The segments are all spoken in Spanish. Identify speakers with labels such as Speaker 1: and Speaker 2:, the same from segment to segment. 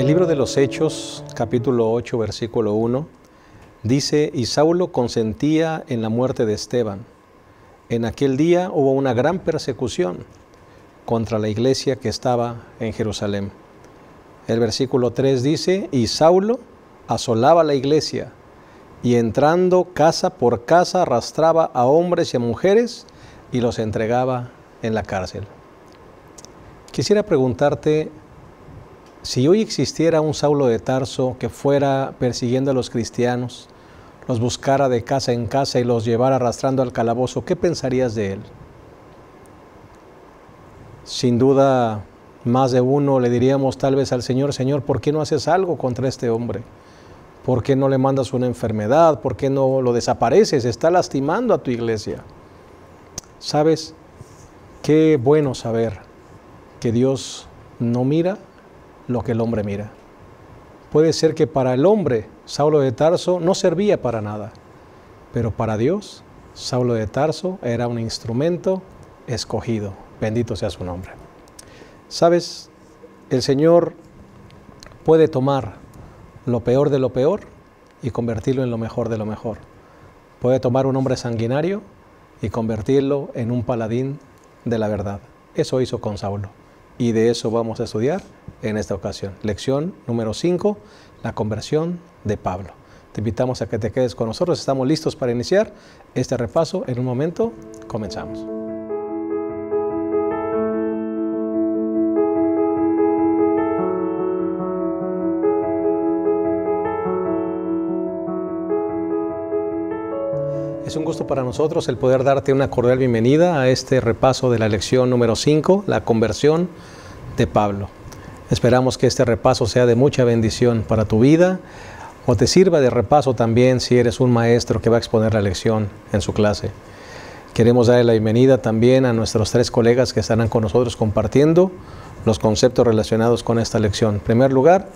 Speaker 1: libro de los Hechos, capítulo 8, versículo 1, dice: y Saulo consentía en la muerte de Esteban. En aquel día hubo una gran persecución contra la iglesia que estaba en Jerusalén. El versículo 3 dice: y Saulo asolaba la iglesia, y entrando casa por casa arrastraba a hombres y a mujeres y los entregaba en la cárcel. Quisiera preguntarte, si hoy existiera un Saulo de Tarso que fuera persiguiendo a los cristianos, los buscara de casa en casa y los llevara arrastrando al calabozo, ¿qué pensarías de él? Sin duda, más de uno le diríamos tal vez al Señor: Señor, ¿por qué no haces algo contra este hombre? ¿Por qué no le mandas una enfermedad? ¿Por qué no lo desapareces? Está lastimando a tu iglesia. ¿Sabes? Qué bueno saber que Dios no mira lo que el hombre mira. Puede ser que para el hombre Saulo de Tarso no servía para nada, pero para Dios Saulo de Tarso era un instrumento escogido. Bendito sea su nombre. ¿Sabes? El Señor puede tomar lo peor de lo peor y convertirlo en lo mejor de lo mejor. Puede tomar un hombre sanguinario y convertirlo en un paladín de la verdad. Eso hizo con Saulo, y de eso vamos a estudiar en esta ocasión. Lección número 5, la conversión de Pablo. Te invitamos a que te quedes con nosotros. Estamos listos para iniciar este repaso. En un momento comenzamos. Es un gusto para nosotros el poder darte una cordial bienvenida a este repaso de la lección número 5, la conversión de Pablo. Esperamos que este repaso sea de mucha bendición para tu vida, o te sirva de repaso también si eres un maestro que va a exponer la lección en su clase. Queremos darle la bienvenida también a nuestros 3 colegas que estarán con nosotros compartiendo los conceptos relacionados con esta lección. En primer lugar,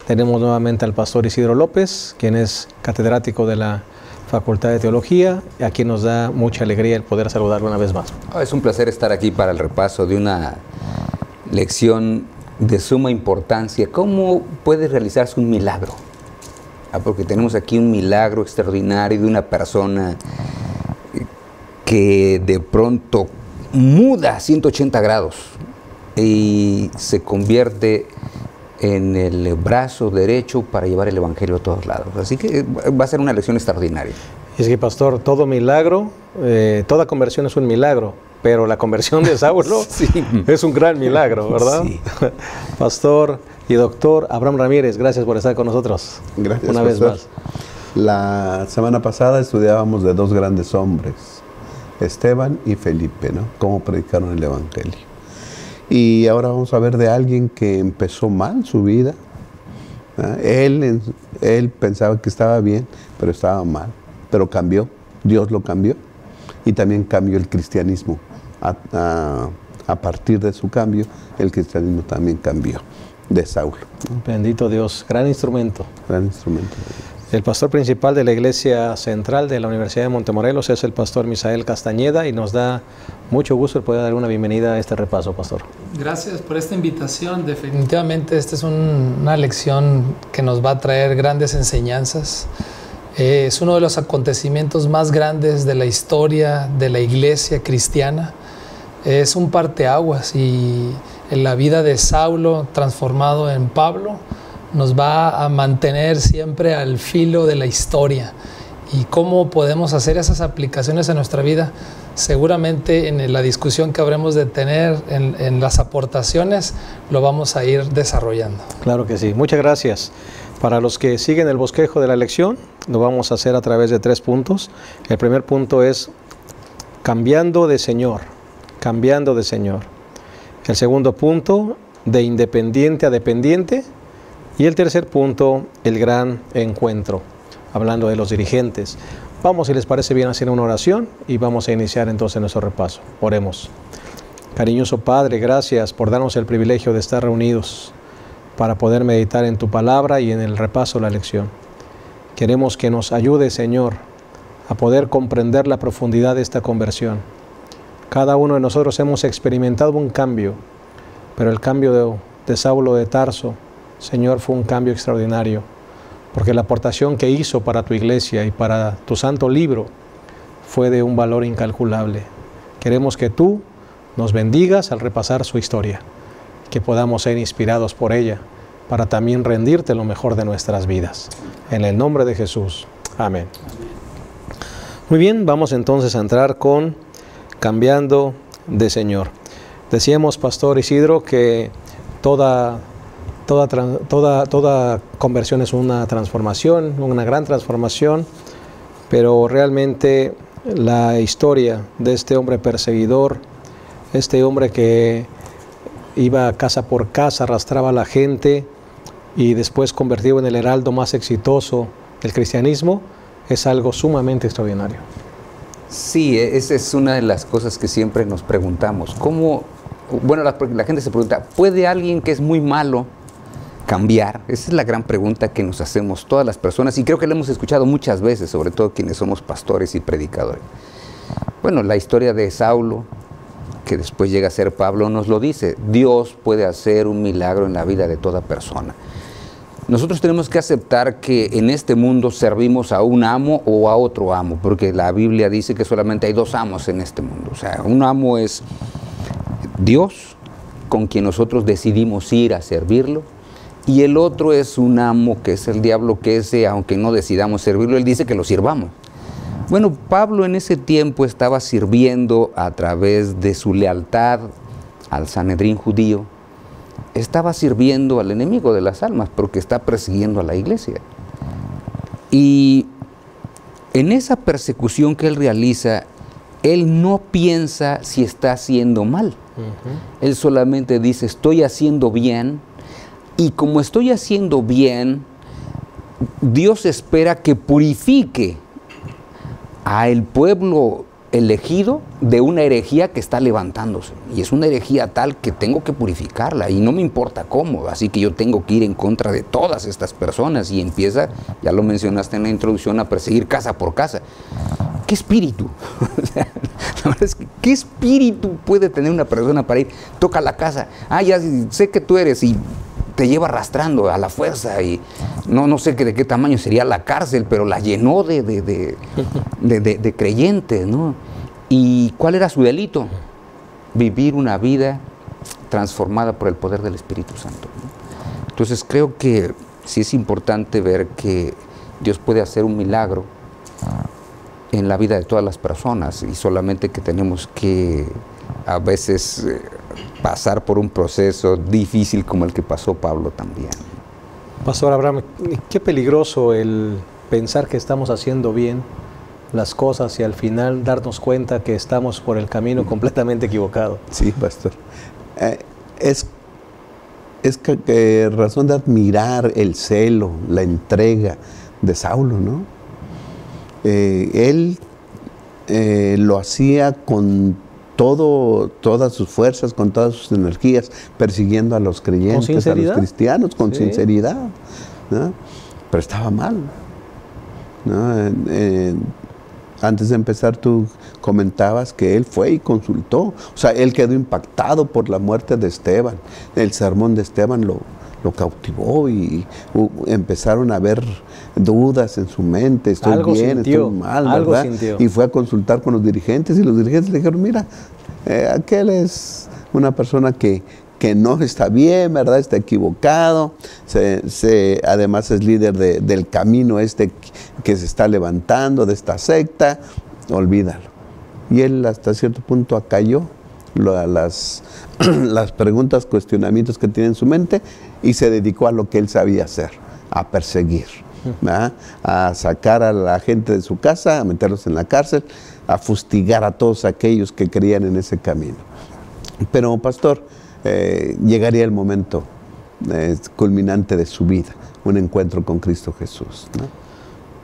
Speaker 1: tenemos nuevamente al pastor Isidro López, quien es catedrático de la Facultad de Teología, y aquí nos da mucha alegría el poder saludarlo una vez más.
Speaker 2: Es un placer estar aquí para el repaso de una lección de suma importancia. ¿Cómo puede realizarse un milagro? Porque tenemos aquí un milagro extraordinario de una persona que de pronto muda 180 grados y se convierte en el brazo derecho para llevar el evangelio a todos lados. Así que va a ser una lección extraordinaria.
Speaker 1: Y es que, pastor, todo milagro, toda conversión es un milagro, pero la conversión de Saulo sí, es un gran milagro, ¿verdad? Sí. Pastor y doctor Abraham Ramírez, gracias por estar con nosotros.
Speaker 3: Gracias,
Speaker 1: una vez más.
Speaker 3: La semana pasada estudiábamos de 2 grandes hombres, Esteban y Felipe, ¿no? Cómo predicaron el evangelio. Y ahora vamos a ver de alguien que empezó mal su vida. Él pensaba que estaba bien, pero estaba mal. Pero cambió, Dios lo cambió. Y también cambió el cristianismo. A partir de su cambio, el cristianismo también cambió, de Saulo.
Speaker 1: Bendito Dios, gran instrumento.
Speaker 3: Gran instrumento.
Speaker 1: El pastor principal de la Iglesia Central de la Universidad de Montemorelos es el pastor Misael Castañeda, y nos da mucho gusto el poder dar una bienvenida a este repaso, pastor.
Speaker 4: Gracias por esta invitación. Definitivamente esta es una lección que nos va a traer grandes enseñanzas. Es uno de los acontecimientos más grandes de la historia de la Iglesia cristiana. Es un parteaguas, y en la vida de Saulo transformado en Pablo nos va a mantener siempre al filo de la historia. ¿Y cómo podemos hacer esas aplicaciones en nuestra vida? Seguramente en la discusión que habremos de tener, en las aportaciones, lo vamos a ir desarrollando.
Speaker 1: Claro que sí. Muchas gracias. Para los que siguen el bosquejo de la lección, lo vamos a hacer a través de 3 puntos. El primer punto es cambiando de Señor, cambiando de Señor. El segundo punto, de independiente a dependiente. Y el tercer punto, el gran encuentro, hablando de los dirigentes. Vamos, si les parece bien, a hacer una oración y vamos a iniciar entonces nuestro repaso. Oremos. Cariñoso Padre, gracias por darnos el privilegio de estar reunidos para poder meditar en tu palabra y en el repaso de la lección. Queremos que nos ayude, Señor, a poder comprender la profundidad de esta conversión. Cada uno de nosotros hemos experimentado un cambio, pero el cambio de Saulo de Tarso Señor, fue un cambio extraordinario, porque la aportación que hizo para tu iglesia y para tu santo libro fue de un valor incalculable. Queremos que tú nos bendigas al repasar su historia, que podamos ser inspirados por ella, para también rendirte lo mejor de nuestras vidas. En el nombre de Jesús. Amén. Muy bien, vamos entonces a entrar con cambiando de Señor. Decíamos, Pastor Isidro, que toda conversión es una transformación, una gran transformación, pero realmente la historia de este hombre perseguidor, este hombre que iba casa por casa, arrastraba a la gente y después convertido en el heraldo más exitoso del cristianismo, es algo sumamente extraordinario.
Speaker 2: Sí, esa es una de las cosas que siempre nos preguntamos. ¿Cómo? Bueno, la gente se pregunta, ¿puede alguien que es muy malo cambiar? Esa es la gran pregunta que nos hacemos todas las personas, y creo que la hemos escuchado muchas veces, sobre todo quienes somos pastores y predicadores. Bueno, la historia de Saulo, que después llega a ser Pablo, nos lo dice. Dios puede hacer un milagro en la vida de toda persona. Nosotros tenemos que aceptar que en este mundo servimos a un amo o a otro amo, porque la Biblia dice que solamente hay dos amos en este mundo. O sea, un amo es Dios, con quien nosotros decidimos ir a servirlo, y el otro es un amo que es el diablo, que ese, aunque no decidamos servirlo, él dice que lo sirvamos. Bueno, Pablo en ese tiempo estaba sirviendo a través de su lealtad al Sanedrín judío, estaba sirviendo al enemigo de las almas porque está persiguiendo a la iglesia. Y en esa persecución que él realiza, él no piensa si está haciendo mal. Él solamente dice, estoy haciendo bien, y como estoy haciendo bien, Dios espera que purifique a el pueblo elegido de una herejía que está levantándose, y es una herejía tal que tengo que purificarla y no me importa cómo, así que yo tengo que ir en contra de todas estas personas, y empieza, ya lo mencionaste en la introducción, a perseguir casa por casa. ¿Qué espíritu? La verdad es que, ¿qué espíritu puede tener una persona para ir, toca la casa, ya sé que tú eres, y te lleva arrastrando a la fuerza, y no sé de qué tamaño sería la cárcel, pero la llenó de creyentes, ¿no? ¿Y cuál era su delito? Vivir una vida transformada por el poder del Espíritu Santo, ¿no? Entonces creo que sí es importante ver que Dios puede hacer un milagro en la vida de todas las personas, y solamente que tenemos que a veces pasar por un proceso difícil como el que pasó Pablo también.
Speaker 1: Pastor Abraham, qué peligroso el pensar que estamos haciendo bien las cosas y al final darnos cuenta que estamos por el camino completamente equivocado.
Speaker 3: Sí, pastor. Es razón de admirar el celo, la entrega de Saulo, ¿no? Él lo hacía con todas sus fuerzas, con todas sus energías, persiguiendo a los creyentes, a los cristianos, con sinceridad, ¿no? Pero estaba mal, ¿no? Antes de empezar tú comentabas que él fue y consultó, o sea, él quedó impactado por la muerte de Esteban. El sermón de Esteban lo cautivó, y empezaron a haber dudas en su mente, estoy bien, estoy mal, ¿verdad? Y fue a consultar con los dirigentes, y los dirigentes le dijeron, mira, aquel es una persona que no está bien, ¿verdad? Está equivocado, además es líder del camino que se está levantando, de esta secta, olvídalo. Y él hasta cierto punto acalló las preguntas, cuestionamientos que tiene en su mente, y se dedicó a lo que él sabía hacer, a perseguir, ¿verdad? A sacar a la gente de su casa, a meterlos en la cárcel, a fustigar a todos aquellos que creían en ese camino. Pero, pastor, llegaría el momento culminante de su vida, un encuentro con Cristo Jesús, ¿no?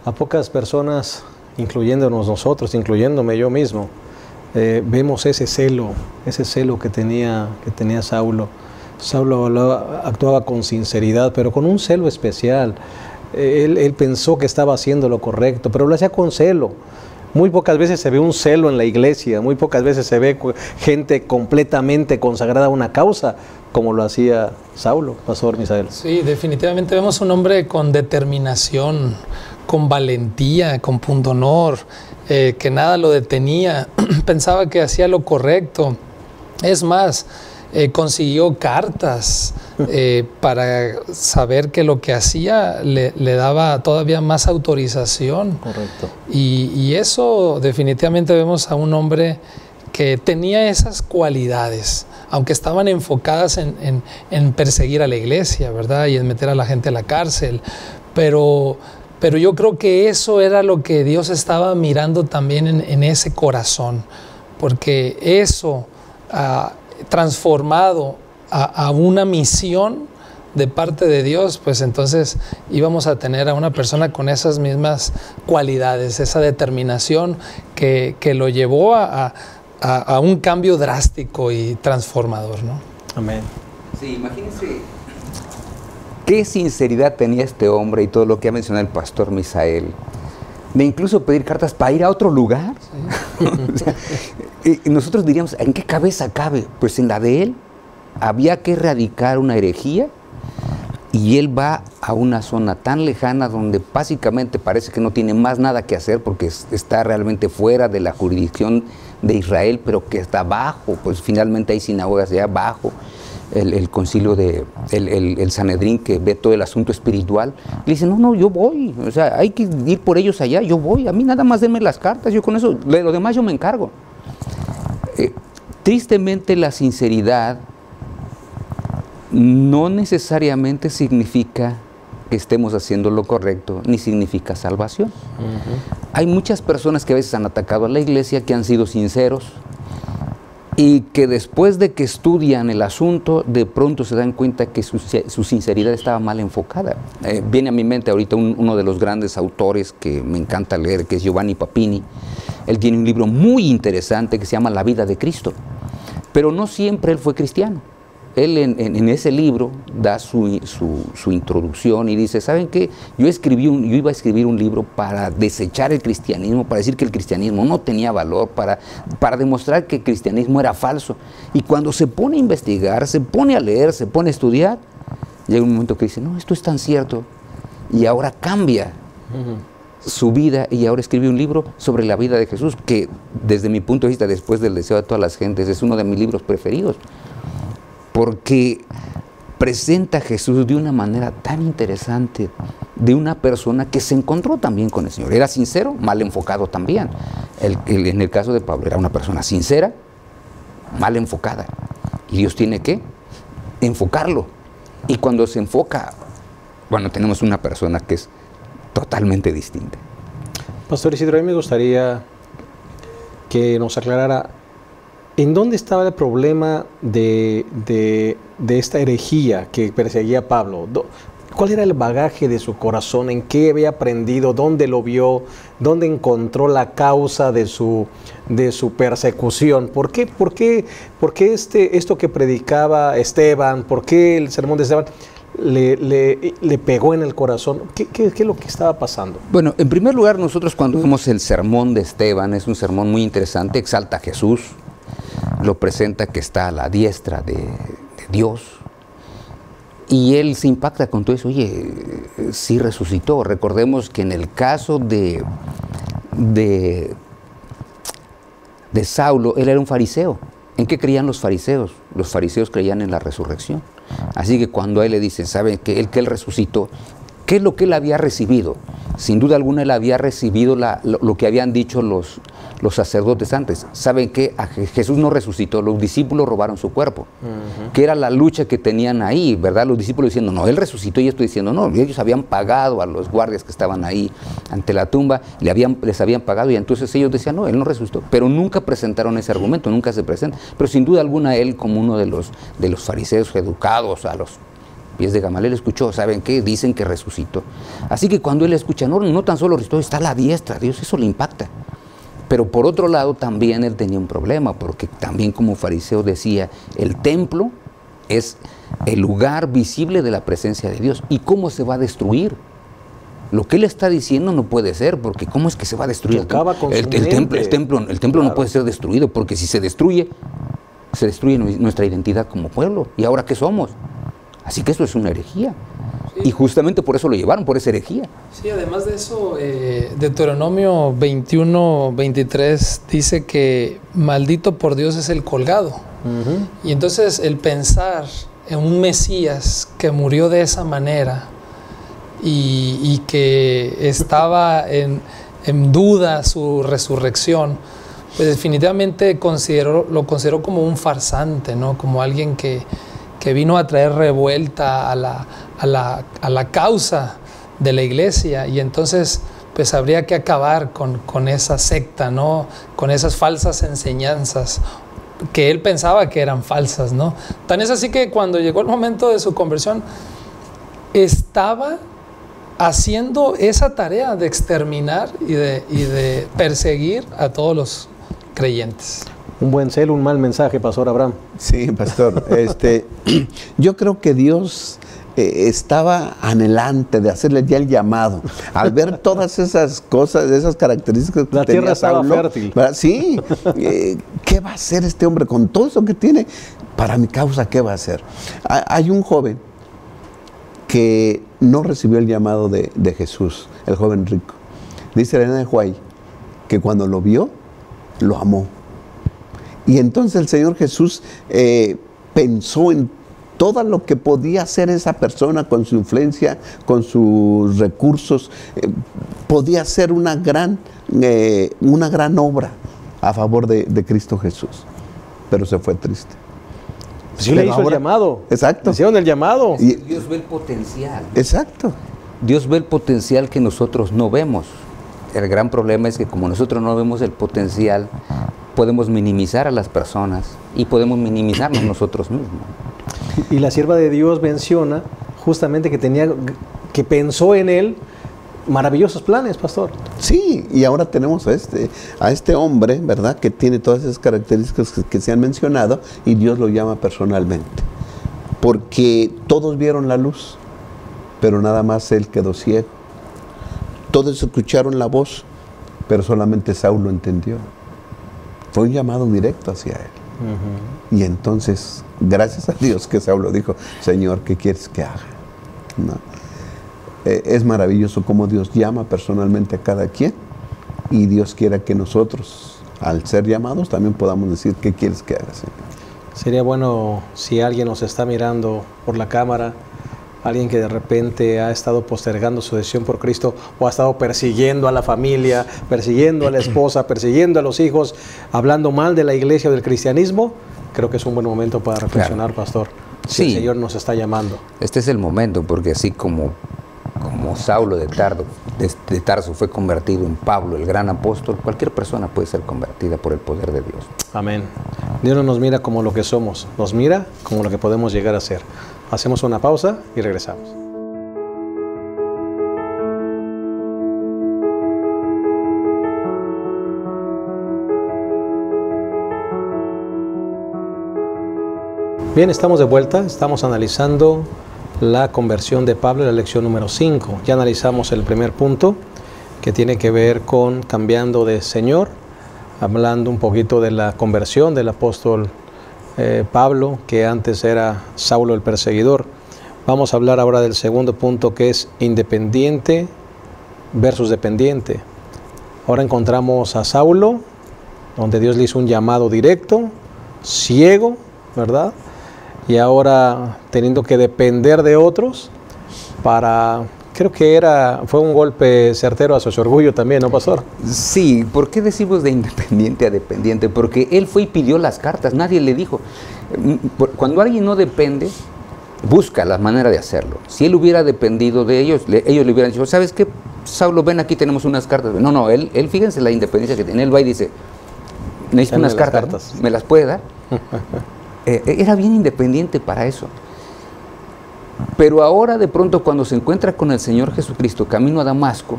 Speaker 1: A pocas personas, incluyéndonos nosotros, incluyéndome yo mismo, vemos ese celo que tenía Saulo. Saulo actuaba con sinceridad, pero con un celo especial. Él pensó que estaba haciendo lo correcto, pero lo hacía con celo. Muy pocas veces se ve un celo en la iglesia, muy pocas veces se ve gente completamente consagrada a una causa, como lo hacía Saulo, Pastor Misael.
Speaker 4: Sí, definitivamente vemos un hombre con determinación, con valentía, con pundonor, que nada lo detenía, pensaba que hacía lo correcto. Es más, consiguió cartas para saber que lo que hacía le daba todavía más autorización.
Speaker 1: Correcto.
Speaker 4: Y eso definitivamente vemos a un hombre que tenía esas cualidades, aunque estaban enfocadas en perseguir a la iglesia, ¿verdad? Y en meter a la gente a la cárcel. Pero yo creo que eso era lo que Dios estaba mirando también en ese corazón, porque eso transformado a una misión de parte de Dios, pues entonces íbamos a tener a una persona con esas mismas cualidades, esa determinación que lo llevó a un cambio drástico y transformador, ¿no?
Speaker 1: Amén.
Speaker 2: Sí, imagínense qué sinceridad tenía este hombre y todo lo que ha mencionado el pastor Misael, de incluso pedir cartas para ir a otro lugar. Sí. O sea, nosotros diríamos, ¿en qué cabeza cabe? Pues en la de él. Había que erradicar una herejía y él va a una zona tan lejana donde básicamente parece que no tiene más nada que hacer porque está realmente fuera de la jurisdicción de Israel, pero que está abajo, pues finalmente hay sinagogas allá abajo. El concilio el Sanedrín, que ve todo el asunto espiritual, le dice, no, yo voy, o sea, hay que ir por ellos allá, yo voy, a mí nada más denme las cartas, yo con eso, de lo demás yo me encargo. Tristemente la sinceridad no necesariamente significa que estemos haciendo lo correcto, ni significa salvación. Hay muchas personas que a veces han atacado a la iglesia, que han sido sinceros, y que después de que estudian el asunto, de pronto se dan cuenta que su sinceridad estaba mal enfocada. Viene a mi mente ahorita uno de los grandes autores que me encanta leer, que es Giovanni Papini. Él tiene un libro muy interesante que se llama La vida de Cristo, pero no siempre él fue cristiano. Él en ese libro da su introducción y dice, ¿saben qué? Yo iba a escribir un libro para desechar el cristianismo, para decir que el cristianismo no tenía valor, para demostrar que el cristianismo era falso. Y cuando se pone a investigar, se pone a leer, se pone a estudiar, llega un momento que dice, no, esto es tan cierto. Y ahora cambia su vida y ahora escribe un libro sobre la vida de Jesús, que desde mi punto de vista, después del Deseo de todas las gentes, es uno de mis libros preferidos. Porque presenta a Jesús de una manera tan interesante, de una persona que se encontró también con el Señor. Era sincero, mal enfocado también. En el caso de Pablo, era una persona sincera, mal enfocada. Y Dios tiene que enfocarlo. Y cuando se enfoca, bueno, tenemos una persona que es totalmente distinta.
Speaker 1: Pastor Isidro, a mí me gustaría que nos aclarara ¿en dónde estaba el problema de esta herejía que perseguía a Pablo? ¿Cuál era el bagaje de su corazón? ¿En qué había aprendido? ¿Dónde lo vio? ¿Dónde encontró la causa de su persecución? ¿Por qué esto que predicaba Esteban? ¿Por qué el sermón de Esteban le pegó en el corazón? ¿Qué es lo que estaba pasando?
Speaker 2: Bueno, en primer lugar, nosotros cuando vemos el sermón de Esteban, es un sermón muy interesante, exalta a Jesús, lo presenta que está a la diestra de Dios, y él se impacta con todo eso. Oye, sí resucitó. Recordemos que en el caso de Saulo, él era un fariseo. ¿En qué creían los fariseos? Los fariseos creían en la resurrección. Así que cuando a él le dicen, ¿saben que él resucitó? ¿Qué es lo que él había recibido? Sin duda alguna él había recibido lo que habían dicho los sacerdotes antes. ¿Saben qué? Jesús no resucitó, los discípulos robaron su cuerpo. Que era la lucha que tenían ahí, ¿verdad? Los discípulos diciendo, no, él resucitó, y estoy diciendo, no, ellos habían pagado a los guardias que estaban ahí ante la tumba, les habían pagado, y entonces ellos decían, no, él no resucitó. Pero nunca presentaron ese argumento, nunca se presenta. Pero sin duda alguna él, como uno de los fariseos educados a los pies de Gamaliel, escuchó, ¿saben qué? Dicen que resucitó. Así que cuando él escucha, no tan solo resucitó, está a la diestra, Dios, eso le impacta. Pero por otro lado también él tenía un problema, porque también como fariseo decía, el templo es el lugar visible de la presencia de Dios. ¿Y cómo se va a destruir? Lo que él está diciendo no puede ser, porque ¿cómo es que se va a destruir
Speaker 1: Acaba con
Speaker 2: el
Speaker 1: su
Speaker 2: templo? El
Speaker 1: mente.
Speaker 2: templo no puede ser destruido, porque si se destruye nuestra identidad como pueblo. ¿Y ahora qué somos? Así que eso es una herejía.
Speaker 4: Sí.
Speaker 2: Y justamente por eso lo llevaron, por esa herejía.
Speaker 4: Sí, además de eso, Deuteronomio 21, 23 dice que maldito por Dios es el colgado. Y entonces el pensar en un Mesías que murió de esa manera y que estaba en duda su resurrección, pues definitivamente lo consideró como un farsante, ¿no? Como alguien que vino a traer revuelta a la causa de la iglesia, y entonces pues habría que acabar con esa secta, ¿no? Con esas falsas enseñanzas que él pensaba que eran falsas, ¿no? Tan es así que cuando llegó el momento de su conversión, estaba haciendo esa tarea de exterminar y de perseguir a todos los creyentes.
Speaker 1: Un buen celo, un mal mensaje, Pastor Abraham.
Speaker 3: Sí, pastor. Yo creo que Dios estaba anhelante de hacerle ya el llamado. Al ver todas esas cosas, esas características que
Speaker 1: La
Speaker 3: tenía
Speaker 1: tierra estaba
Speaker 3: Saulo,
Speaker 1: fértil.
Speaker 3: ¿verdad? Sí. ¿Qué va a hacer este hombre con todo eso que tiene? Para mi causa, ¿qué va a hacer? Hay un joven que no recibió el llamado de Jesús, el joven rico. Dice Elena de White que cuando lo vio, lo amó. Y entonces el Señor Jesús pensó en todo lo que podía hacer esa persona con su influencia, con sus recursos. Podía hacer una gran obra a favor de Cristo Jesús. Pero se fue triste.
Speaker 1: Sí le hizo el llamado.
Speaker 3: Exacto.
Speaker 1: Le hicieron el llamado.
Speaker 3: Y-
Speaker 2: Dios ve el potencial.
Speaker 3: exacto.
Speaker 2: Dios ve el potencial que nosotros no vemos. El gran problema es que como nosotros no vemos el potencial, podemos minimizar a las personas y podemos minimizarnos nosotros mismos.
Speaker 1: Y la sierva de Dios menciona justamente que pensó en él maravillosos planes, pastor.
Speaker 3: Sí, y ahora tenemos a este hombre, ¿verdad?, que tiene todas esas características que se han mencionado, y Dios lo llama personalmente. Porque todos vieron la luz, pero nada más él quedó ciego. Todos escucharon la voz, pero solamente Saulo entendió. Fue un llamado directo hacia él. Y entonces, gracias a Dios que Saulo dijo: Señor, ¿qué quieres que haga? ¿No? Es maravilloso cómo Dios llama personalmente a cada quien, y Dios quiera que nosotros, al ser llamados, también podamos decir: ¿qué quieres que haga, Señor?
Speaker 1: Sería bueno si alguien nos está mirando por la cámara, alguien que de repente ha estado postergando su decisión por Cristo, o ha estado persiguiendo a la familia, persiguiendo a la esposa, persiguiendo a los hijos, hablando mal de la iglesia o del cristianismo. Creo que es un buen momento para reflexionar, pastor. Si el
Speaker 2: Sí.
Speaker 1: Señor nos está llamando.
Speaker 2: Este es el momento, porque así como Saulo de Tarso fue convertido en Pablo, el gran apóstol, cualquier persona puede ser convertida por el poder de Dios.
Speaker 1: Amén. Dios no nos mira como lo que somos, nos mira como lo que podemos llegar a ser. Hacemos una pausa y regresamos. Bien, estamos de vuelta, estamos analizando la conversión de Pablo en la lección número 5. Ya analizamos el primer punto, que tiene que ver con cambiando de Señor, hablando un poquito de la conversión del apóstol Pablo, que antes era Saulo el perseguidor. Vamos a hablar ahora del segundo punto, que es independiente versus dependiente. Ahora encontramos a Saulo, donde Dios le hizo un llamado directo, ciego, ¿verdad? Y ahora teniendo que depender de otros para... Creo que fue un golpe certero a su orgullo también, ¿no, pastor?
Speaker 2: Sí, ¿por qué decimos de independiente a dependiente? Porque él fue y pidió las cartas, nadie le dijo. Cuando alguien no depende, busca la manera de hacerlo. Si él hubiera dependido de ellos, ellos le hubieran dicho: ¿sabes qué, Saulo? Ven, aquí tenemos unas cartas. No, él fíjense la independencia que tiene. Él va y dice: necesito
Speaker 1: Dame
Speaker 2: unas
Speaker 1: las
Speaker 2: cartas,
Speaker 1: cartas.
Speaker 2: ¿me las puede dar? Era bien independiente para eso. Pero ahora de pronto, cuando se encuentra con el Señor Jesucristo camino a Damasco,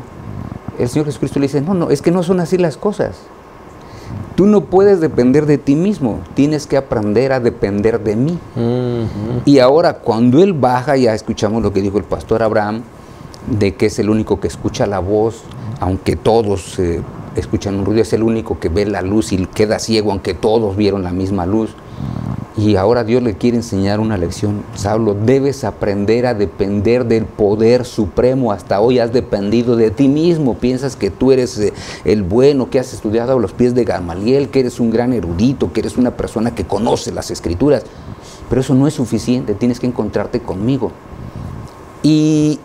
Speaker 2: el Señor Jesucristo le dice: no, es que no son así las cosas. Tú no puedes depender de ti mismo, tienes que aprender a depender de mí. Y ahora cuando él baja, ya escuchamos lo que dijo el pastor Abraham, de que es el único que escucha la voz, aunque todos escuchan un ruido, es el único que ve la luz y queda ciego, aunque todos vieron la misma luz. Y ahora Dios le quiere enseñar una lección. Saulo, debes aprender a depender del poder supremo. Hasta hoy has dependido de ti mismo. Piensas que tú eres el bueno, que has estudiado a los pies de Gamaliel, que eres un gran erudito, que eres una persona que conoce las Escrituras. Pero eso no es suficiente, tienes que encontrarte conmigo. Y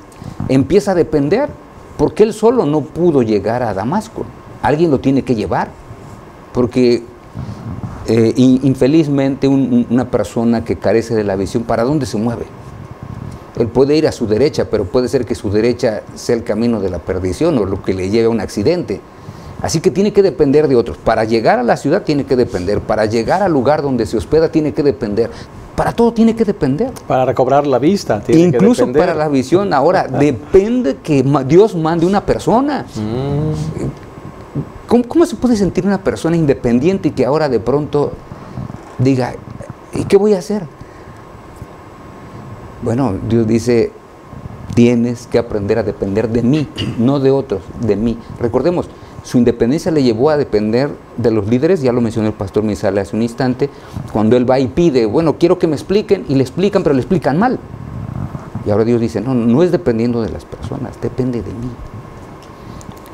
Speaker 2: empieza a depender, porque él solo no pudo llegar a Damasco. Alguien lo tiene que llevar, porque infelizmente una persona que carece de la visión, ¿para dónde se mueve? Él puede ir a su derecha, pero puede ser que su derecha sea el camino de la perdición o lo que le lleve a un accidente. Así que tiene que depender de otros. Para llegar a la ciudad tiene que depender, para llegar al lugar donde se hospeda tiene que depender, para todo tiene que depender.
Speaker 1: Para recobrar la vista tiene
Speaker 2: incluso
Speaker 1: que depender.
Speaker 2: Para la visión. Ahora, depende que Dios mande una persona. ¿Cómo se puede sentir una persona independiente y que ahora de pronto diga, ¿y qué voy a hacer? Bueno, Dios dice, tienes que aprender a depender de mí, no de otros, de mí. Recordemos, su independencia le llevó a depender de los líderes, ya lo mencionó el pastor Misael hace un instante, cuando él va y pide, bueno, quiero que me expliquen, y le explican, pero le explican mal. Y ahora Dios dice, no es dependiendo de las personas, depende de mí.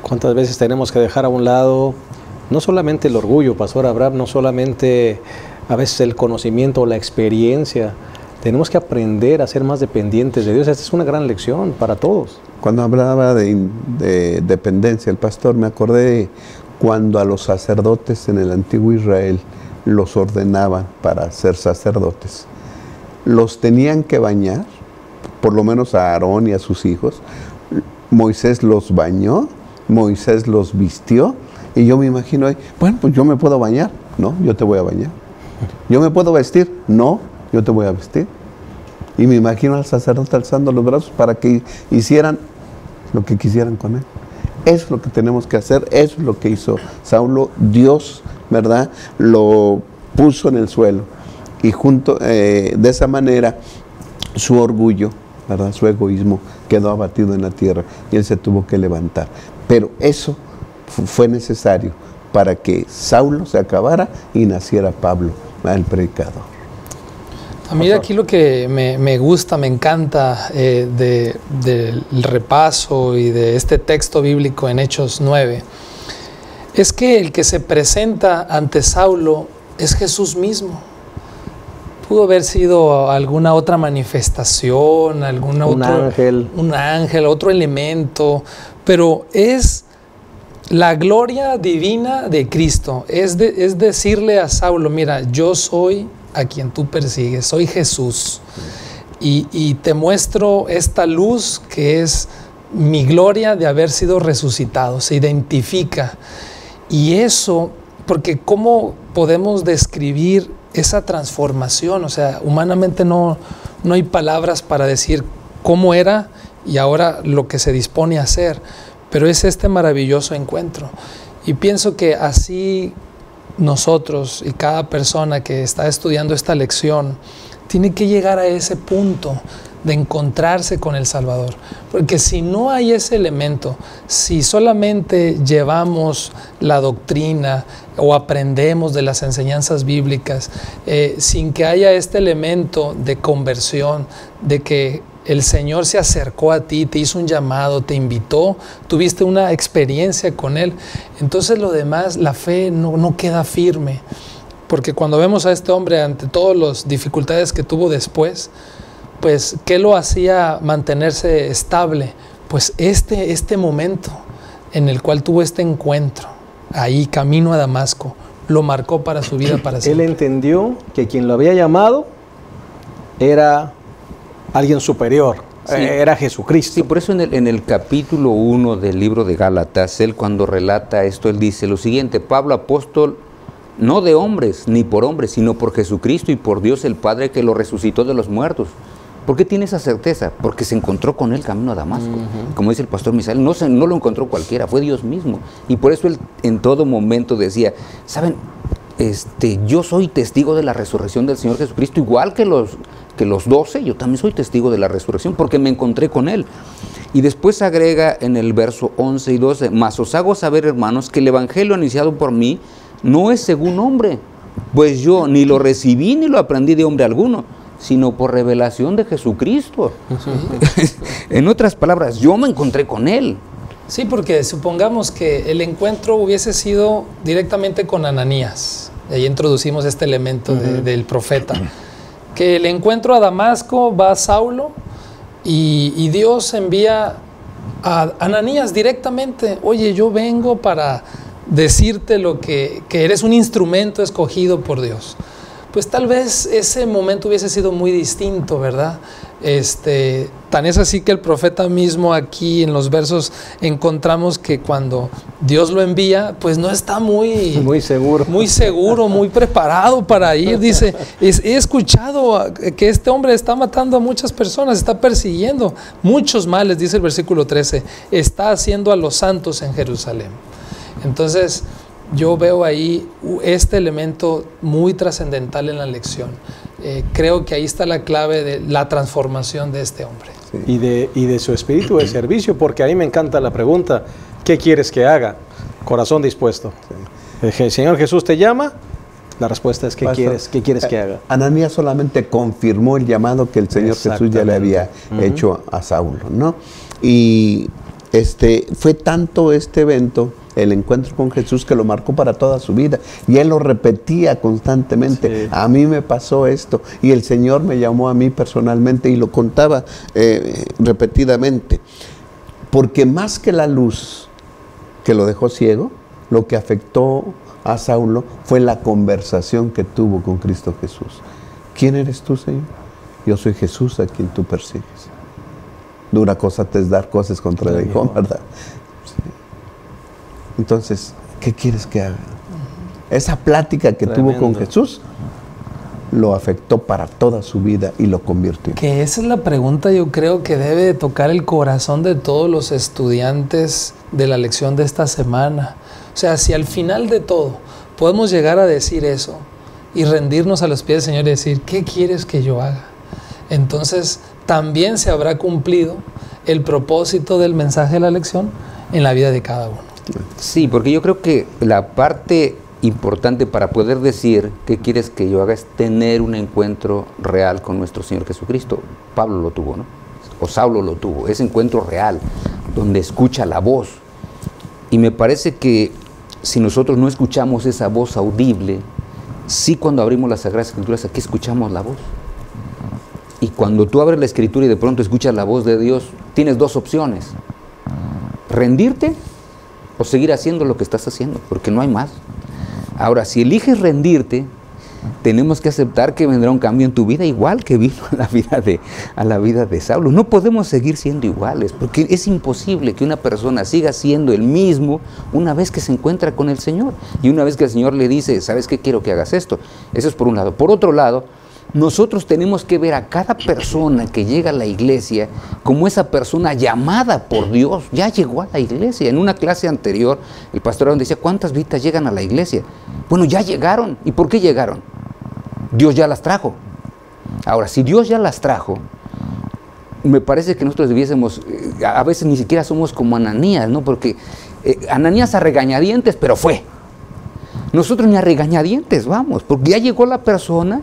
Speaker 1: ¿Cuántas veces tenemos que dejar a un lado no solamente el orgullo, Pastor Abraham, no solamente a veces el conocimiento o la experiencia? Tenemos que aprender a ser más dependientes de Dios. Esta es una gran lección para todos.
Speaker 3: Cuando hablaba de dependencia, el pastor, me acordé cuando a los sacerdotes en el antiguo Israel los ordenaban para ser sacerdotes. Los tenían que bañar, por lo menos a Aarón y a sus hijos. Moisés los bañó, Moisés los vistió, y yo me imagino ahí, bueno, pues yo me puedo bañar, no, yo te voy a bañar. Yo me puedo vestir, no, yo te voy a vestir. Y me imagino al sacerdote alzando los brazos para que hicieran lo que quisieran con él. Eso es lo que tenemos que hacer, eso es lo que hizo Saulo. Dios, ¿verdad?, lo puso en el suelo. Y junto, de esa manera, su orgullo, ¿verdad?, su egoísmo quedó abatido en la tierra y él se tuvo que levantar. Pero eso fue necesario para que Saulo se acabara y naciera Pablo, el predicador.
Speaker 4: A mí aquí lo que me gusta, me encanta del repaso y de este texto bíblico en Hechos 9, es que el que se presenta ante Saulo es Jesús mismo. Pudo haber sido alguna otra manifestación, un ángel, otro elemento, pero es la gloria divina de Cristo. Es decirle a Saulo, mira, yo soy a quien tú persigues, soy Jesús, y te muestro esta luz que es mi gloria de haber sido resucitado. Se identifica, y eso, porque ¿cómo podemos describir esa transformación? O sea, humanamente no hay palabras para decir cómo era y ahora lo que se dispone a hacer, pero es este maravilloso encuentro. Y pienso que así nosotros y cada persona que está estudiando esta lección tiene que llegar a ese punto de encontrarse con el Salvador, porque si no hay ese elemento, si solamente llevamos la doctrina o aprendemos de las enseñanzas bíblicas sin que haya este elemento de conversión, de que el Señor se acercó a ti, te hizo un llamado, te invitó, tuviste una experiencia con Él, entonces lo demás, la fe no queda firme, porque cuando vemos a este hombre ante todas las dificultades que tuvo después, pues, ¿qué lo hacía mantenerse estable? Pues este momento en el cual tuvo este encuentro, ahí camino a Damasco, lo marcó para su vida para siempre.
Speaker 1: Él entendió que quien lo había llamado era alguien superior, sí, era Jesucristo.
Speaker 2: Sí, por eso en el capítulo 1 del libro de Gálatas, él cuando relata esto, él dice lo siguiente: Pablo, apóstol, no de hombres, ni por hombres, sino por Jesucristo y por Dios el Padre que lo resucitó de los muertos. ¿Por qué tiene esa certeza? Porque se encontró con él camino a Damasco. Como dice el pastor Misael, no lo encontró cualquiera, fue Dios mismo. Y por eso él en todo momento decía, ¿saben? Yo soy testigo de la resurrección del Señor Jesucristo, igual que los 12, yo también soy testigo de la resurrección, porque me encontré con Él. Y después agrega en el verso 11 y 12, mas os hago saber, hermanos, que el evangelio anunciado por mí no es según hombre, pues yo ni lo recibí ni lo aprendí de hombre alguno, sino por revelación de Jesucristo. Sí. En otras palabras, yo me encontré con Él.
Speaker 4: Sí, porque supongamos que el encuentro hubiese sido directamente con Ananías. Y ahí introducimos este elemento del profeta. Que el encuentro a Damasco va a Saulo y Dios envía a Ananías directamente. Oye, yo vengo para decirte que eres un instrumento escogido por Dios. Pues tal vez ese momento hubiese sido muy distinto, ¿verdad? Tan es así que el profeta mismo aquí en los versos encontramos que cuando Dios lo envía, pues no está muy seguro, muy preparado para ir. Dice, he escuchado que este hombre está matando a muchas personas, está persiguiendo muchos males, dice el versículo 13, está haciendo a los santos en Jerusalén. Entonces, yo veo ahí este elemento muy trascendental en la lección. Creo que ahí está la clave de la transformación de este hombre.
Speaker 1: Sí. Y de su espíritu de servicio, porque a mí me encanta la pregunta, ¿qué quieres que haga? Corazón dispuesto. Sí. El Señor Jesús te llama, la respuesta es ¿qué quieres que haga?
Speaker 3: Ananías solamente confirmó el llamado que el Señor Jesús ya le había hecho a Saulo, ¿no? Y fue tanto este evento, el encuentro con Jesús, que lo marcó para toda su vida. Y él lo repetía constantemente. Sí. A mí me pasó esto. Y el Señor me llamó a mí personalmente y lo contaba repetidamente. Porque más que la luz que lo dejó ciego, lo que afectó a Saulo fue la conversación que tuvo con Cristo Jesús. ¿Quién eres tú, Señor? Yo soy Jesús a quien tú persigues. Dura cosa te es dar cosas contra el hijo, ¿verdad? Sí. Entonces, ¿qué quieres que haga? Esa plática que tuvo con Jesús lo afectó para toda su vida y lo convirtió.
Speaker 4: Que esa es la pregunta, yo creo, que debe de tocar el corazón de todos los estudiantes de la lección de esta semana. O sea, si al final de todo podemos llegar a decir eso y rendirnos a los pies del Señor y decir, ¿qué quieres que yo haga? Entonces, también se habrá cumplido el propósito del mensaje de la lección en la vida de cada uno.
Speaker 2: Sí, porque yo creo que la parte importante para poder decir qué quieres que yo haga es tener un encuentro real con nuestro Señor Jesucristo. Pablo lo tuvo, ¿no? O Saulo lo tuvo, ese encuentro real, donde escucha la voz. Y me parece que si nosotros no escuchamos esa voz audible, sí, cuando abrimos las Sagradas Escrituras, aquí escuchamos la voz. Y cuando tú abres la Escritura y de pronto escuchas la voz de Dios, tienes dos opciones: rendirte o seguir haciendo lo que estás haciendo, porque no hay más. Ahora, si eliges rendirte, tenemos que aceptar que vendrá un cambio en tu vida, igual que vino a la vida de Saulo. No podemos seguir siendo iguales, porque es imposible que una persona siga siendo el mismo una vez que se encuentra con el Señor. Y una vez que el Señor le dice, ¿sabes qué? Quiero que hagas esto. Eso es por un lado. Por otro lado, nosotros tenemos que ver a cada persona que llega a la iglesia como esa persona llamada por Dios. Ya llegó a la iglesia. En una clase anterior, el pastor decía, ¿cuántas vidas llegan a la iglesia? Bueno, ya llegaron. ¿Y por qué llegaron? Dios ya las trajo. Ahora, si Dios ya las trajo, me parece que nosotros debiésemos, a veces ni siquiera somos como Ananías, ¿no? Porque Ananías a regañadientes, pero fue. Nosotros ni a regañadientes vamos, porque ya llegó la persona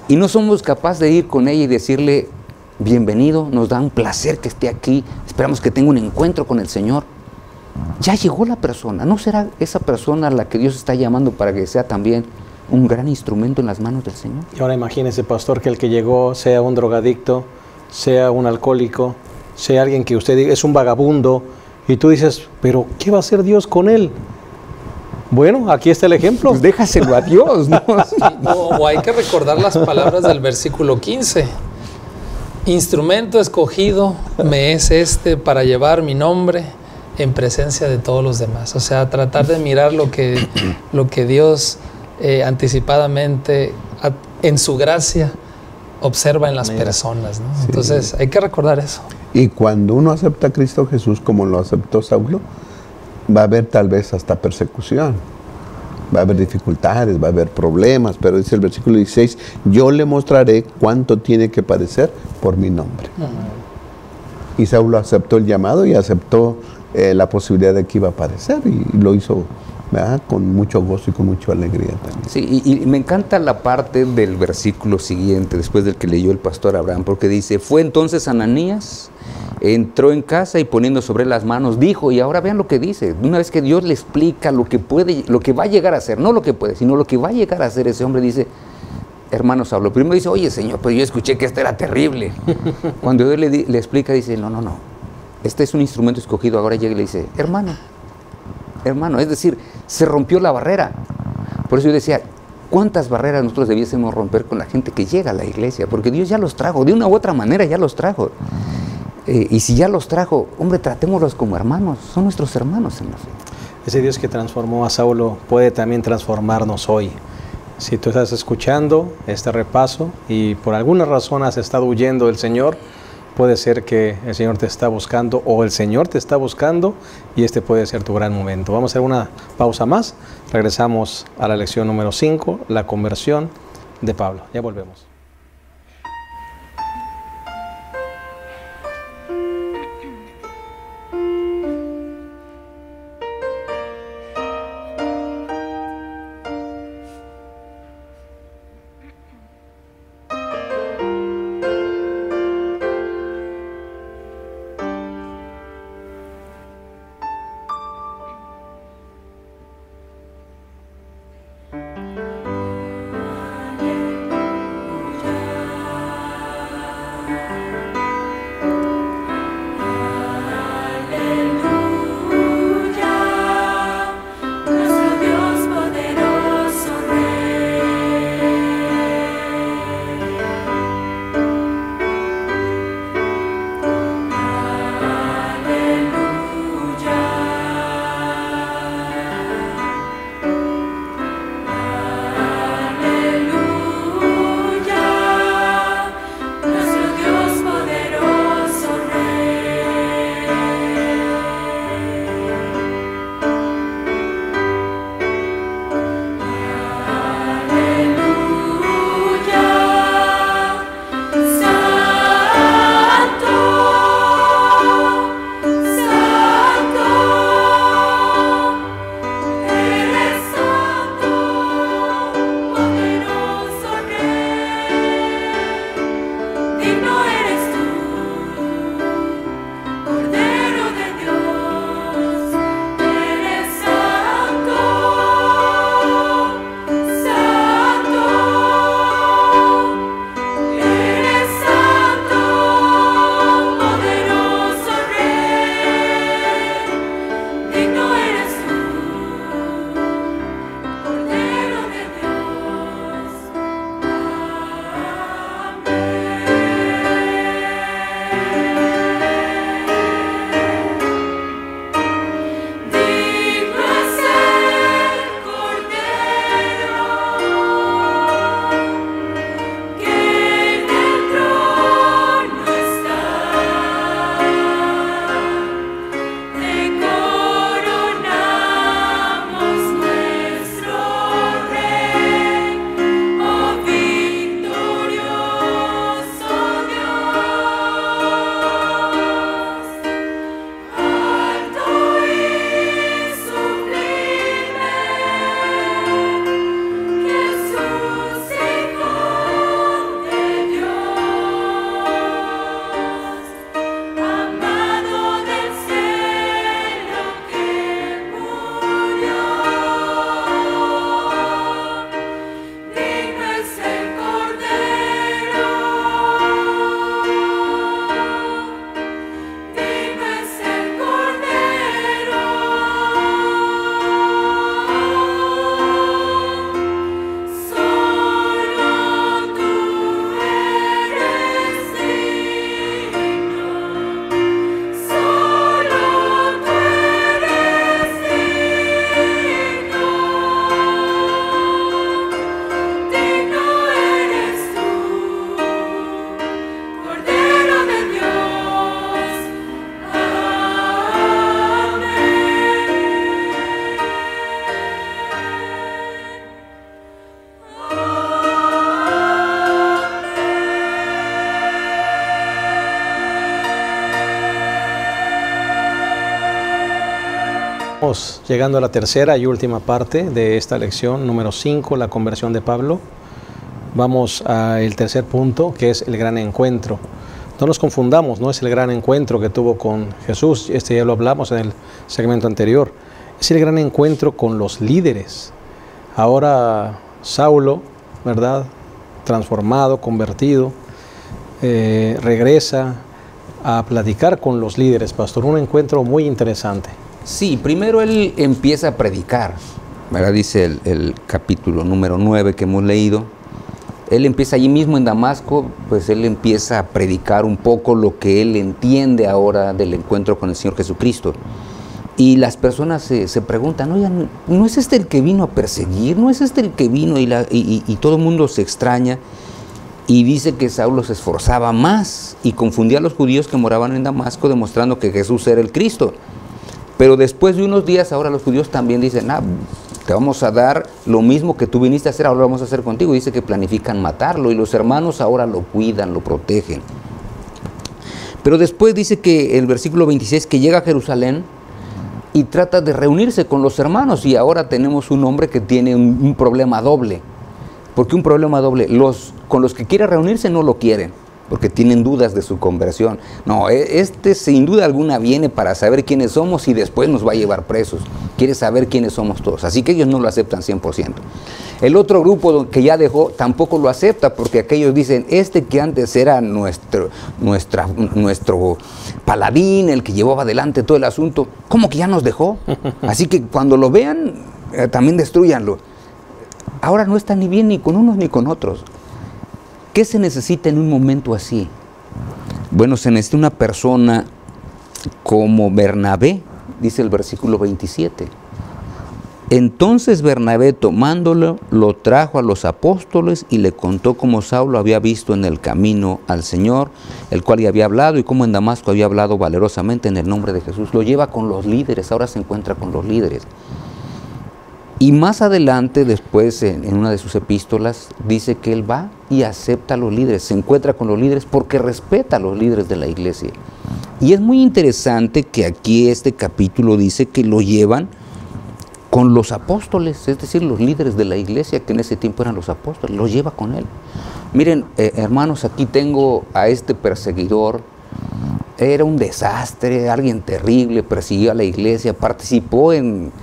Speaker 2: y no somos capaces de ir con ella y decirle, bienvenido, nos da un placer que esté aquí, esperamos que tenga un encuentro con el Señor. Ya llegó la persona. ¿No será esa persona la que Dios está llamando para que sea también un gran instrumento en las manos del Señor?
Speaker 1: Y ahora imagínese, pastor, que el que llegó sea un drogadicto, sea un alcohólico, sea alguien que usted diga es un vagabundo, y tú dices, pero ¿qué va a hacer Dios con él? Bueno, aquí está el ejemplo.
Speaker 2: Pues déjaselo a Dios, ¿no?
Speaker 4: O hay que recordar las palabras del versículo 15. Instrumento escogido me es para llevar mi nombre en presencia de todos los demás. O sea, tratar de mirar lo que Dios anticipadamente, en su gracia, observa en las personas, ¿no? Sí. Entonces, hay que recordar eso.
Speaker 3: Y cuando uno acepta a Cristo Jesús como lo aceptó Saulo, va a haber tal vez hasta persecución, va a haber dificultades, va a haber problemas, pero dice el versículo 16, yo le mostraré cuánto tiene que padecer por mi nombre. Y Saulo aceptó el llamado y aceptó la posibilidad de que iba a aparecer y lo hizo, ¿verdad?, con mucho gozo y con mucha alegría también.
Speaker 2: Sí, y me encanta la parte del versículo siguiente, después del que leyó el pastor Abraham, porque dice, fue entonces Ananías, entró en casa y poniendo sobre las manos, dijo, y ahora vean lo que dice, una vez que Dios le explica lo que puede, lo que va a llegar a hacer, no lo que puede, sino lo que va a llegar a hacer ese hombre, dice, hermano Saulo, primero dice, oye Señor, pero yo escuché que esto era terrible. Cuando Dios le explica, dice, no, este es un instrumento escogido, ahora llega y le dice, hermano, es decir, se rompió la barrera. Por eso yo decía, ¿cuántas barreras nosotros debiésemos romper con la gente que llega a la iglesia? Porque Dios ya los trajo, de una u otra manera ya los trajo. Y si ya los trajo, hombre, tratémoslos como hermanos, son nuestros hermanos en la fe.
Speaker 1: Ese Dios que transformó a Saulo puede también transformarnos hoy. Si tú estás escuchando este repaso y por alguna razón has estado huyendo del Señor, puede ser que el Señor te está buscando o el Señor te está buscando y este puede ser tu gran momento. Vamos a hacer una pausa más. Regresamos a la lección número 5, la conversión de Pablo. Ya volvemos. Estamos llegando a la tercera y última parte de esta lección, número 5, la conversión de Pablo. Vamos al tercer punto, que es el gran encuentro. No nos confundamos, no es el gran encuentro que tuvo con Jesús, ya lo hablamos en el segmento anterior. Es el gran encuentro con los líderes. Ahora Saulo, ¿verdad?, transformado, convertido, regresa a platicar con los líderes, pastor. Un encuentro muy interesante.
Speaker 2: Sí, primero él empieza a predicar, ¿verdad? Dice el capítulo número 9 que hemos leído. Él empieza allí mismo en Damasco, pues él empieza a predicar un poco lo que él entiende ahora del encuentro con el Señor Jesucristo. Y las personas se preguntan, oigan, ¿no es este el que vino a perseguir? ¿No es este el que vino? Y todo el mundo se extraña. Y dice que Saulo se esforzaba más y confundía a los judíos que moraban en Damasco, demostrando que Jesús era el Cristo. Pero después de unos días, ahora los judíos también dicen, te vamos a dar lo mismo que tú viniste a hacer, ahora lo vamos a hacer contigo. Dice que planifican matarlo y los hermanos ahora lo cuidan, lo protegen. Pero después dice que el versículo 26, que llega a Jerusalén y trata de reunirse con los hermanos, y ahora tenemos un hombre que tiene un problema doble. ¿Por qué un problema doble? Con los que quiere reunirse no lo quieren, porque tienen dudas de su conversión. No, sin duda alguna viene para saber quiénes somos y después nos va a llevar presos. Quiere saber quiénes somos todos, así que ellos no lo aceptan 100%. El otro grupo que ya dejó tampoco lo acepta, porque aquellos dicen, que antes era nuestro paladín, el que llevaba adelante todo el asunto, ¿cómo que ya nos dejó? Así que cuando lo vean, también destrúyanlo. Ahora no está ni bien ni con unos ni con otros. ¿Qué se necesita en un momento así? Bueno, se necesita una persona como Bernabé, dice el versículo 27. Entonces Bernabé, tomándolo, lo trajo a los apóstoles y le contó cómo Saulo había visto en el camino al Señor, el cual le había hablado, y cómo en Damasco había hablado valerosamente en el nombre de Jesús. Lo lleva con los líderes, ahora se encuentra con los líderes. Y más adelante, después, en una de sus epístolas, dice que él va y acepta a los líderes, se encuentra con los líderes porque respeta a los líderes de la iglesia. Y es muy interesante que aquí este capítulo dice que lo llevan con los apóstoles, es decir, los líderes de la iglesia, que en ese tiempo eran los apóstoles, los lleva con él. Miren, hermanos, aquí tengo a este perseguidor. Era un desastre, alguien terrible, persiguió a la iglesia, participó en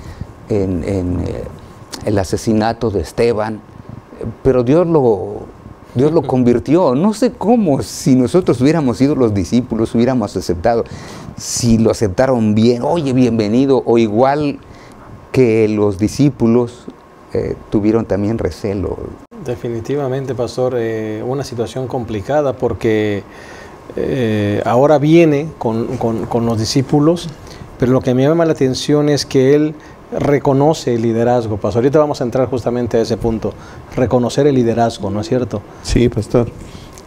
Speaker 2: el asesinato de Esteban, pero Dios lo convirtió. No sé cómo, si nosotros hubiéramos sido los discípulos, hubiéramos aceptado, si lo aceptaron bien, oye, bienvenido, o igual que los discípulos tuvieron también recelo.
Speaker 1: Definitivamente, pastor, una situación complicada, porque ahora viene con los discípulos, pero lo que me llama la atención es que él reconoce el liderazgo, pastor. Ahorita vamos a entrar justamente a ese punto, reconocer el liderazgo, ¿no es cierto?
Speaker 3: Sí, pastor.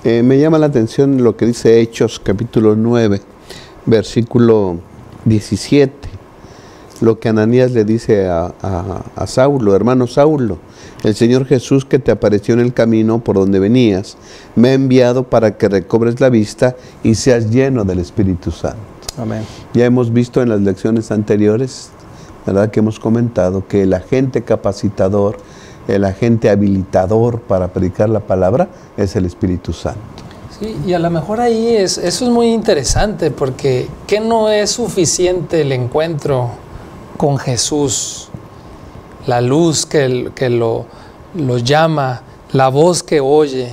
Speaker 3: Me llama la atención lo que dice Hechos, capítulo 9, versículo 17, lo que Ananías le dice a Saulo, hermano Saulo, el Señor Jesús que te apareció en el camino por donde venías, me ha enviado para que recobres la vista y seas lleno del Espíritu Santo.
Speaker 1: Amén.
Speaker 3: Ya hemos visto en las lecciones anteriores, ¿verdad?, que hemos comentado que el agente capacitador, el agente habilitador para predicar la palabra es el Espíritu Santo.
Speaker 4: Sí, y a lo mejor ahí eso es muy interesante, porque ¿qué no es suficiente el encuentro con Jesús? La luz que lo llama, la voz que oye,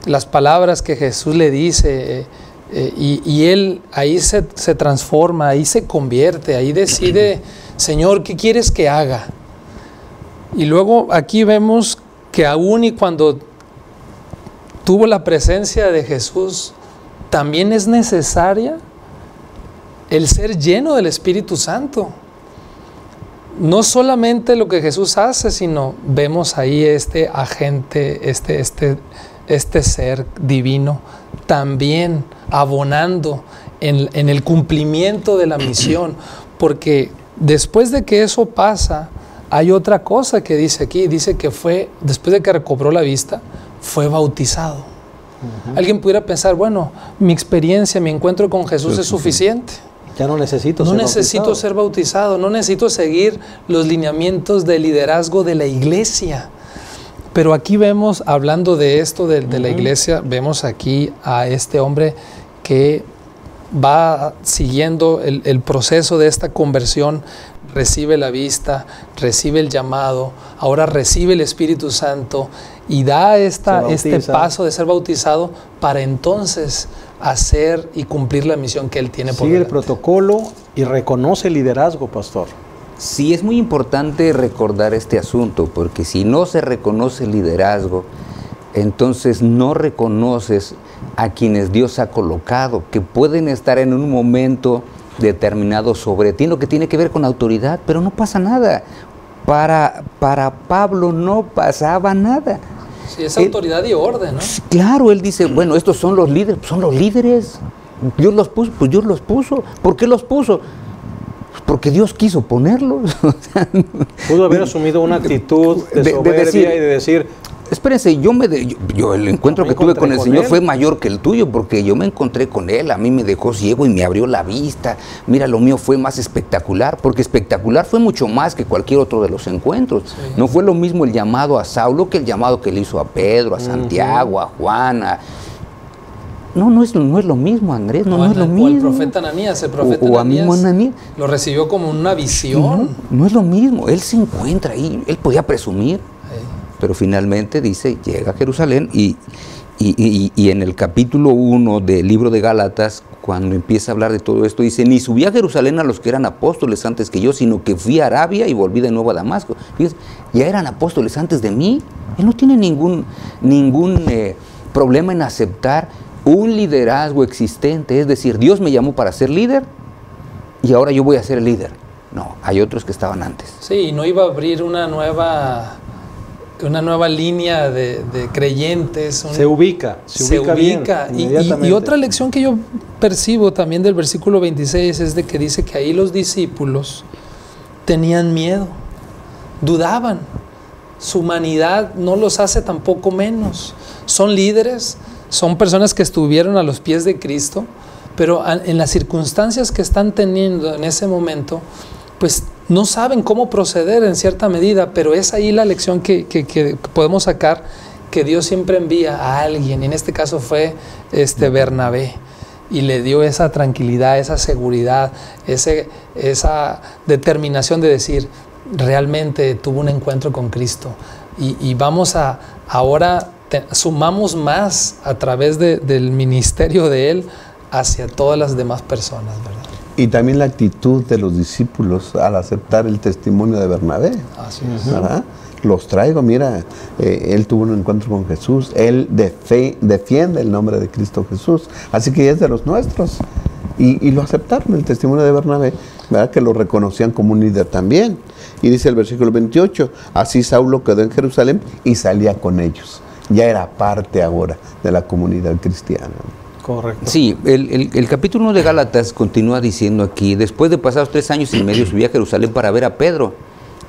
Speaker 4: las palabras que Jesús le dice, y él ahí se transforma, ahí se convierte, ahí decide, Señor, ¿qué quieres que haga? Y luego aquí vemos que aún y cuando tuvo la presencia de Jesús, también es necesaria el ser lleno del Espíritu Santo. No solamente lo que Jesús hace, sino vemos ahí este agente, este ser divino, también abonando en el cumplimiento de la misión, porque después de que eso pasa, hay otra cosa que dice aquí, dice que fue, después de que recobró la vista, fue bautizado. Alguien pudiera pensar, bueno, mi experiencia, mi encuentro con Jesús es suficiente.
Speaker 1: Ya no necesito
Speaker 4: no
Speaker 1: ser
Speaker 4: necesito
Speaker 1: bautizado.
Speaker 4: ser bautizado, no necesito seguir los lineamientos de liderazgo de la iglesia. Pero aquí vemos, hablando de esto de la iglesia, vemos aquí a este hombre que va siguiendo el proceso de esta conversión, recibe la vista, recibe el llamado, ahora recibe el Espíritu Santo y da este paso de ser bautizado para entonces hacer y cumplir la misión que él tiene por
Speaker 1: Sigue el
Speaker 4: delante.
Speaker 1: protocolo y reconoce el liderazgo, pastor.
Speaker 2: Sí, es muy importante recordar este asunto, porque si no se reconoce el liderazgo, entonces no reconoces a quienes Dios ha colocado, que pueden estar en un momento determinado sobre ti, lo que tiene que ver con autoridad, pero no pasa nada. Para Pablo no pasaba nada.
Speaker 4: Sí, es autoridad y orden, ¿no?
Speaker 2: Claro, él dice, bueno, estos son los líderes, son los líderes. Dios los puso, pues Dios los puso. ¿Por qué los puso? Porque Dios quiso ponerlos.
Speaker 1: Pudo haber asumido una actitud de soberbia
Speaker 2: decir,
Speaker 1: y de decir,
Speaker 2: espérense, yo el encuentro que tuve con el Señor fue mayor que el tuyo, porque yo me encontré con Él, a mí me dejó ciego y me abrió la vista. Mira, lo mío fue más espectacular, porque espectacular fue mucho más que cualquier otro de los encuentros. Sí. No fue lo mismo el llamado a Saulo que el llamado que le hizo a Pedro, a Santiago, a Juan, No es lo mismo, Andrés, no es lo mismo.
Speaker 4: O el profeta Ananías, Ananías lo recibió como una visión.
Speaker 2: No es lo mismo, él se encuentra ahí, él podía presumir, pero finalmente dice, llega a Jerusalén y en el capítulo 1 del libro de Gálatas, cuando empieza a hablar de todo esto, dice, ni subí a Jerusalén a los que eran apóstoles antes que yo, sino que fui a Arabia y volví de nuevo a Damasco. Fíjense, ya eran apóstoles antes de mí. Él no tiene ningún problema en aceptar un liderazgo existente, es decir, Dios me llamó para ser líder y ahora yo voy a ser el líder. No, hay otros que estaban antes.
Speaker 4: Sí, no iba a abrir una nueva línea de creyentes.
Speaker 1: Se ubica bien,
Speaker 4: y otra lección que yo percibo también del versículo 26 es de que dice que ahí los discípulos tenían miedo, dudaban. Su humanidad no los hace tampoco menos. Son líderes, son personas que estuvieron a los pies de Cristo, pero en las circunstancias que están teniendo en ese momento, pues no saben cómo proceder en cierta medida, pero es ahí la lección que podemos sacar, que Dios siempre envía a alguien, y en este caso fue Bernabé, y le dio esa tranquilidad, esa seguridad, esa determinación de decir, realmente tuvo un encuentro con Cristo, y vamos a ahora sumamos más a través del ministerio de él hacia todas las demás personas, ¿verdad?
Speaker 3: Y también la actitud de los discípulos al aceptar el testimonio de Bernabé.
Speaker 4: Así es.
Speaker 3: ¿Verdad? Los traigo, mira, él tuvo un encuentro con Jesús, él defiende el nombre de Cristo Jesús, así que es de los nuestros. Y lo aceptaron, el testimonio de Bernabé, ¿verdad? Que lo reconocían como un líder también. Y dice el versículo 28, así Saulo quedó en Jerusalén y salía con ellos. Ya era parte ahora de la comunidad cristiana.
Speaker 1: Correcto.
Speaker 2: Sí, el capítulo 1 de Gálatas continúa diciendo aquí, después de pasados 3 años y medio subí a Jerusalén para ver a Pedro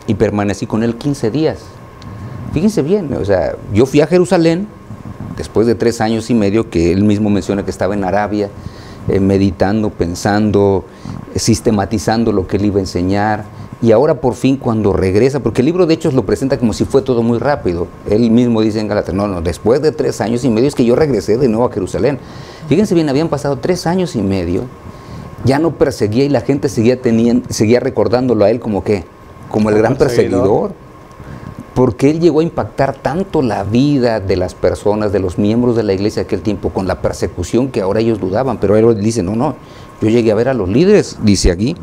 Speaker 2: y permanecí con él 15 días. Fíjense bien, o sea, yo fui a Jerusalén después de 3 años y medio, que él mismo menciona que estaba en Arabia, meditando, pensando, sistematizando lo que él iba a enseñar. Y ahora por fin cuando regresa, porque el libro de Hechos lo presenta como si fue todo muy rápido. Él mismo dice en Gálatas, no, después de 3 años y medio es que yo regresé de nuevo a Jerusalén. Fíjense bien, habían pasado 3 años y medio, ya no perseguía y la gente seguía recordándolo a él como ¿qué? Como el gran perseguidor. Porque él llegó a impactar tanto la vida de las personas, de los miembros de la iglesia de aquel tiempo, con la persecución que ahora ellos dudaban. Pero él dice, no, yo llegué a ver a los líderes, dice aquí.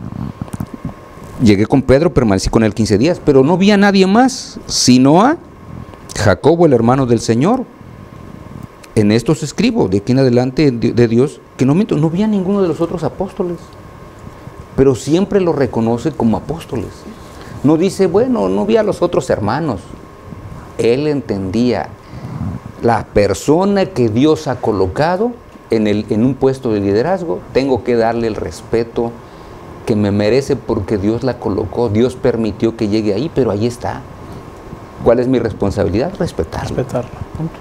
Speaker 2: Llegué con Pedro, permanecí con él 15 días, pero no vi a nadie más, sino a Jacobo, el hermano del Señor. En esto os escribo, de aquí en adelante de Dios, que no miento, no vi a ninguno de los otros apóstoles, pero siempre lo reconoce como apóstoles. No dice, bueno, no vi a los otros hermanos. Él entendía, la persona que Dios ha colocado en un puesto de liderazgo, tengo que darle el respeto que me merece porque Dios la colocó, Dios permitió que llegue ahí, pero ahí está. ¿Cuál es mi responsabilidad? Respetarlo.
Speaker 1: Respetarlo. Punto.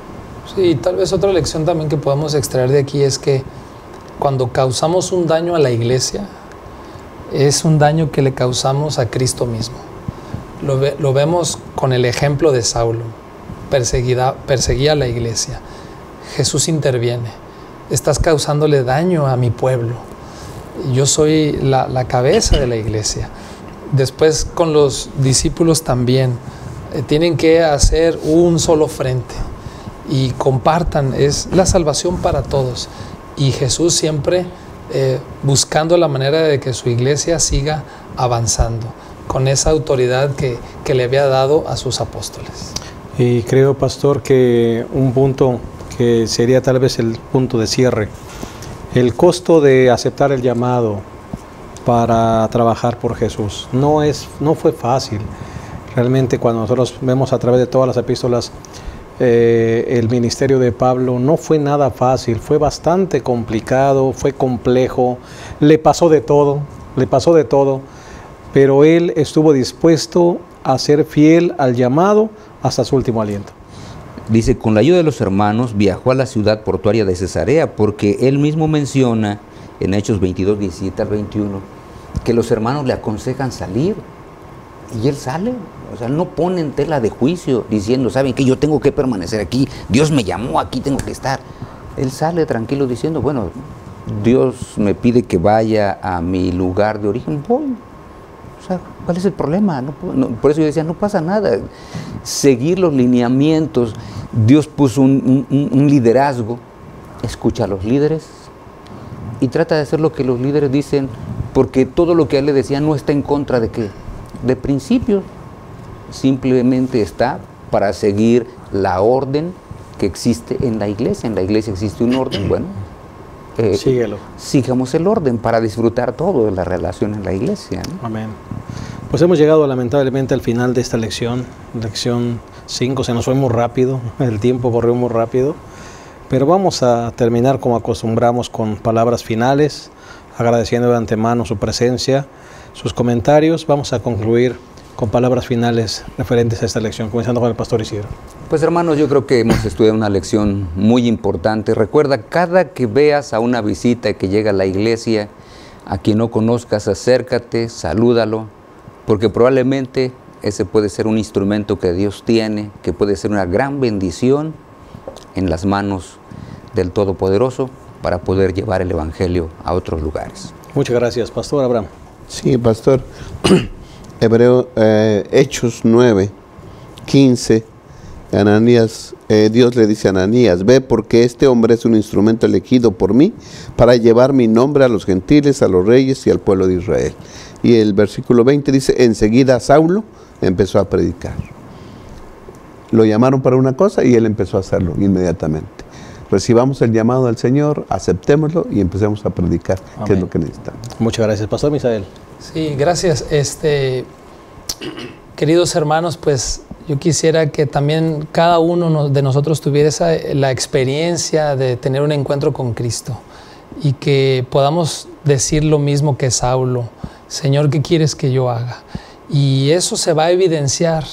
Speaker 4: Sí, tal vez otra lección también que podemos extraer de aquí es que cuando causamos un daño a la iglesia, es un daño que le causamos a Cristo mismo. Lo vemos con el ejemplo de Saulo. Perseguía a la iglesia. Jesús interviene. Estás causándole daño a mi pueblo. Yo soy la cabeza de la iglesia. Después con los discípulos también. Tienen que hacer un solo frente y compartan. Es la salvación para todos. Y Jesús siempre buscando la manera de que su iglesia siga avanzando con esa autoridad que le había dado a sus apóstoles.
Speaker 1: Y creo, pastor, que un punto que sería tal vez el punto de cierre, el costo de aceptar el llamado para trabajar por Jesús no fue fácil. Realmente cuando nosotros vemos a través de todas las epístolas el ministerio de Pablo, no fue nada fácil, fue bastante complicado, fue complejo, le pasó de todo, pero él estuvo dispuesto a ser fiel al llamado hasta su último aliento.
Speaker 2: Dice, con la ayuda de los hermanos viajó a la ciudad portuaria de Cesarea, porque él mismo menciona en Hechos 22, 17 al 21, que los hermanos le aconsejan salir, y él sale. O sea, no pone en tela de juicio diciendo, ¿saben qué? Yo tengo que permanecer aquí, Dios me llamó, aquí tengo que estar. Él sale tranquilo diciendo, bueno, Dios me pide que vaya a mi lugar de origen, voy. O sea, ¿cuál es el problema? Por eso yo decía, no pasa nada. Seguir los lineamientos. Dios puso un liderazgo. Escucha a los líderes y trata de hacer lo que los líderes dicen, porque todo lo que él le decía no está en contra de qué, de principios. Simplemente está para seguir la orden que existe en la iglesia. En la iglesia existe un orden, bueno,
Speaker 1: síguelo.
Speaker 2: Sigamos el orden para disfrutar todo de la relación en la iglesia, ¿no?
Speaker 1: Amén. Pues hemos llegado lamentablemente al final de esta lección 5, se nos fue muy rápido, el tiempo corrió muy rápido, pero vamos a terminar como acostumbramos con palabras finales, agradeciendo de antemano su presencia, sus comentarios. Vamos a concluir con palabras finales referentes a esta lección, comenzando con el pastor Isidro.
Speaker 2: Pues hermanos, yo creo que hemos estudiado una lección muy importante. Recuerda, cada que veas a una visita que llega a la iglesia, a quien no conozcas, acércate, salúdalo, porque probablemente ese puede ser un instrumento que Dios tiene, que puede ser una gran bendición en las manos del Todopoderoso para poder llevar el Evangelio a otros lugares.
Speaker 1: Muchas gracias, pastor Abraham.
Speaker 3: Sí, pastor. Hechos 9, 15, Dios le dice a Ananías, ve porque este hombre es un instrumento elegido por mí para llevar mi nombre a los gentiles, a los reyes y al pueblo de Israel. Y el versículo 20 dice, enseguida Saulo empezó a predicar. Lo llamaron para una cosa y él empezó a hacerlo inmediatamente. Recibamos el llamado del Señor, aceptémoslo y empecemos a predicar,
Speaker 1: Amén.
Speaker 3: que es lo que necesitamos.
Speaker 1: Muchas gracias, pastor Misael.
Speaker 4: Sí, gracias. Queridos hermanos, pues yo quisiera que también cada uno de nosotros tuviera la experiencia de tener un encuentro con Cristo y que podamos decir lo mismo que Saulo, Señor, ¿qué quieres que yo haga? Y eso se va a evidenciar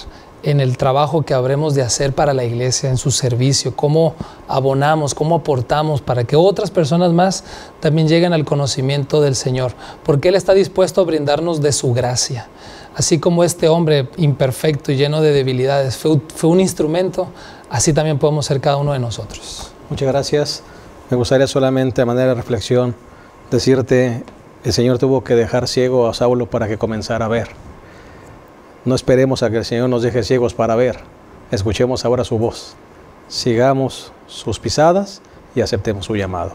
Speaker 4: en el trabajo que habremos de hacer para la iglesia, en su servicio, cómo abonamos, cómo aportamos para que otras personas más también lleguen al conocimiento del Señor, porque Él está dispuesto a brindarnos de su gracia. Así como este hombre imperfecto y lleno de debilidades fue un instrumento, así también podemos ser cada uno de nosotros.
Speaker 1: Muchas gracias. Me gustaría solamente, a manera de reflexión, decirte, el Señor tuvo que dejar ciego a Saulo para que comenzara a ver. No esperemos a que el Señor nos deje ciegos para ver. Escuchemos ahora su voz. Sigamos sus pisadas y aceptemos su llamado.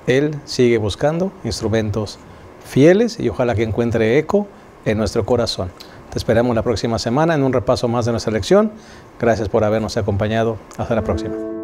Speaker 1: Él sigue buscando instrumentos fieles y ojalá que encuentre eco en nuestro corazón. Te esperamos la próxima semana en un repaso más de nuestra lección. Gracias por habernos acompañado. Hasta la próxima.